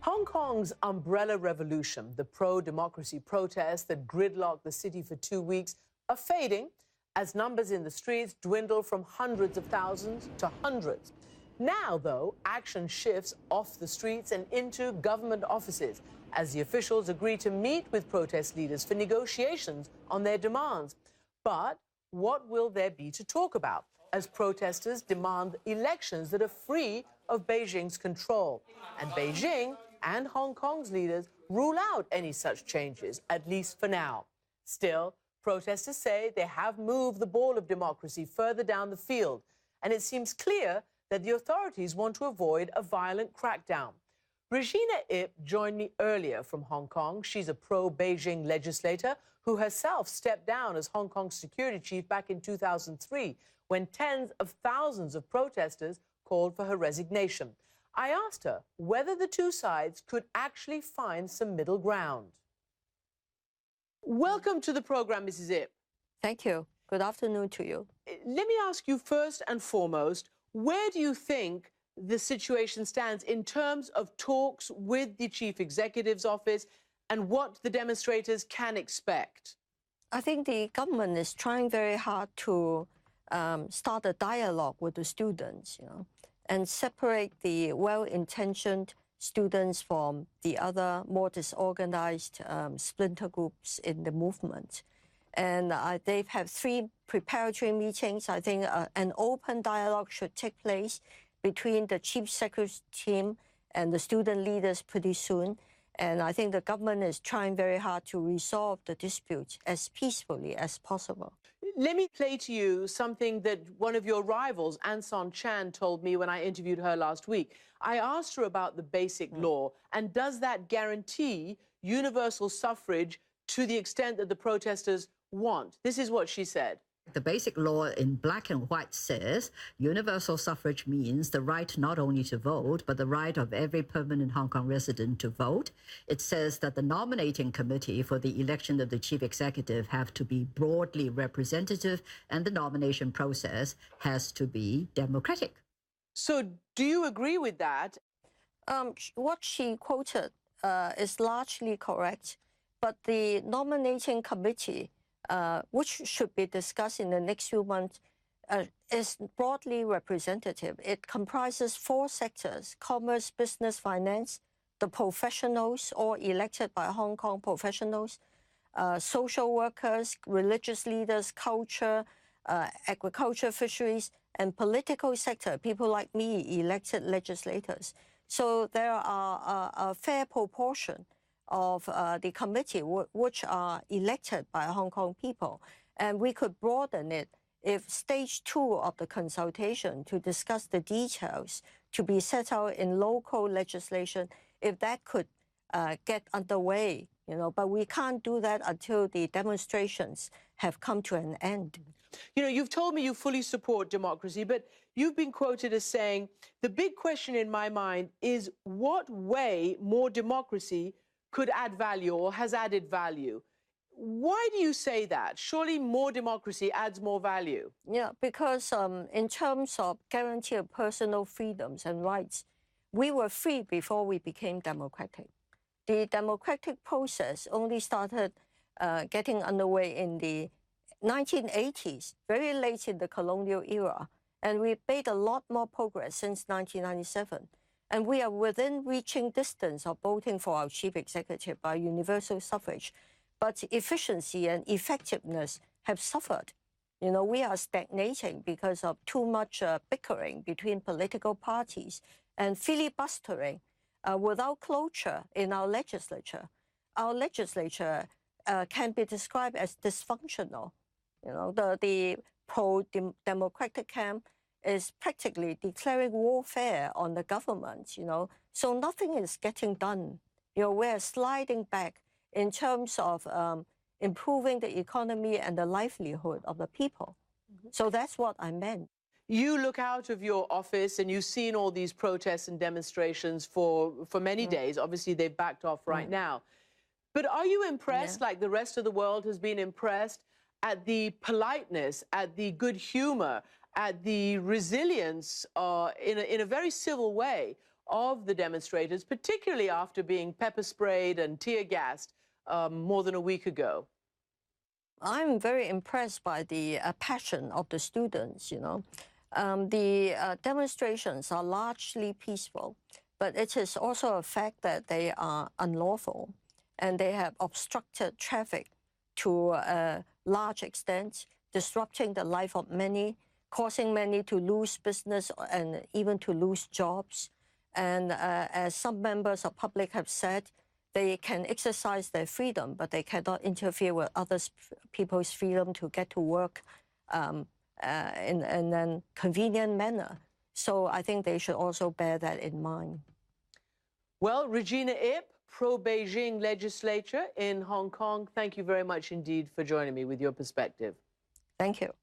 Hong Kong's umbrella revolution, the pro-democracy protests that gridlocked the city for 2 weeks, are fading as numbers in the streets dwindle from hundreds of thousands to hundreds. Now, though, action shifts off the streets and into government offices as the officials agree to meet with protest leaders for negotiations on their demands. But what will there be to talk about as protesters demand elections that are free of Beijing's control? And Beijing and Hong Kong's leaders rule out any such changes, at least for now. Still, protesters say they have moved the ball of democracy further down the field, and it seems clear that the authorities want to avoid a violent crackdown. Regina Ip joined me earlier from Hong Kong. She's a pro-Beijing legislator who herself stepped down as Hong Kong's security chief back in 2003, when tens of thousands of protesters called for her resignation. I asked her whether the two sides could actually find some middle ground. Welcome to the program, Mrs. Ip. Thank you. Good afternoon to you. Let me ask you first and foremost, where do you think the situation stands in terms of talks with the chief executive's office and what the demonstrators can expect? I think the government is trying very hard to start a dialogue with the students, and separate the well-intentioned students from the other more disorganized splinter groups in the movement. And they've had 3 preparatory meetings. I think an open dialogue should take place between the chief secretary's team and the student leaders pretty soon. And I think the government is trying very hard to resolve the dispute as peacefully as possible. Let me play to you something that one of your rivals, An Son Chan, told me when I interviewed her last week. I asked her about the basic law, and does that guarantee universal suffrage to the extent that the protesters want? This is what she said. The basic law in black and white says universal suffrage means the right not only to vote, but the right of every permanent Hong Kong resident to vote. It says that the nominating committee for the election of the chief executive have to be broadly representative, and the nomination process has to be democratic. So do you agree with that? What she quoted is largely correct, but the nominating committee, which should be discussed in the next few months, is broadly representative. It comprises 4 sectors: commerce, business, finance, the professionals, all elected by Hong Kong professionals, social workers, religious leaders, culture, agriculture, fisheries, and political sector, people like me, elected legislators. So there are a fair proportion of the committee which are elected by Hong Kong people. And we could broaden it if stage 2 of the consultation to discuss the details to be set out in local legislation, if that could get underway, but we can't do that until the demonstrations have come to an end. You've told me you fully support democracy, but you've been quoted as saying, the big question in my mind is what way more democracy could add value or has added value. Why do you say that? Surely more democracy adds more value. Yeah, because in terms of guarantee of personal freedoms and rights, we were free before we became democratic. The democratic process only started getting underway in the 1980s, very late in the colonial era, and we've made a lot more progress since 1997. And we are within reaching distance of voting for our chief executive by universal suffrage. But efficiency and effectiveness have suffered. We are stagnating because of too much bickering between political parties and filibustering without closure in our legislature. Our legislature can be described as dysfunctional. The pro-democratic camp is practically declaring warfare on the government, so nothing is getting done. We're sliding back in terms of improving the economy and the livelihood of the people. So that's what I meant. You look out of your office and you've seen all these protests and demonstrations for many days. Obviously, they've backed off right now. But are you impressed, like the rest of the world has been impressed, at the politeness, at the good humor, at the resilience in a very civil way of the demonstrators, particularly after being pepper sprayed and tear gassed more than a week ago? I'm very impressed by the passion of the students, you know. The demonstrations are largely peaceful, but it is also a fact that they are unlawful and they have obstructed traffic to a large extent, disrupting the life of many, causing many to lose business and even to lose jobs. And as some members of public have said, they can exercise their freedom, but they cannot interfere with other people's freedom to get to work in a convenient manner. So I think they should also bear that in mind. Well, Regina Ip, Pro-Beijing legislator in Hong Kong, thank you very much indeed for joining me with your perspective. Thank you.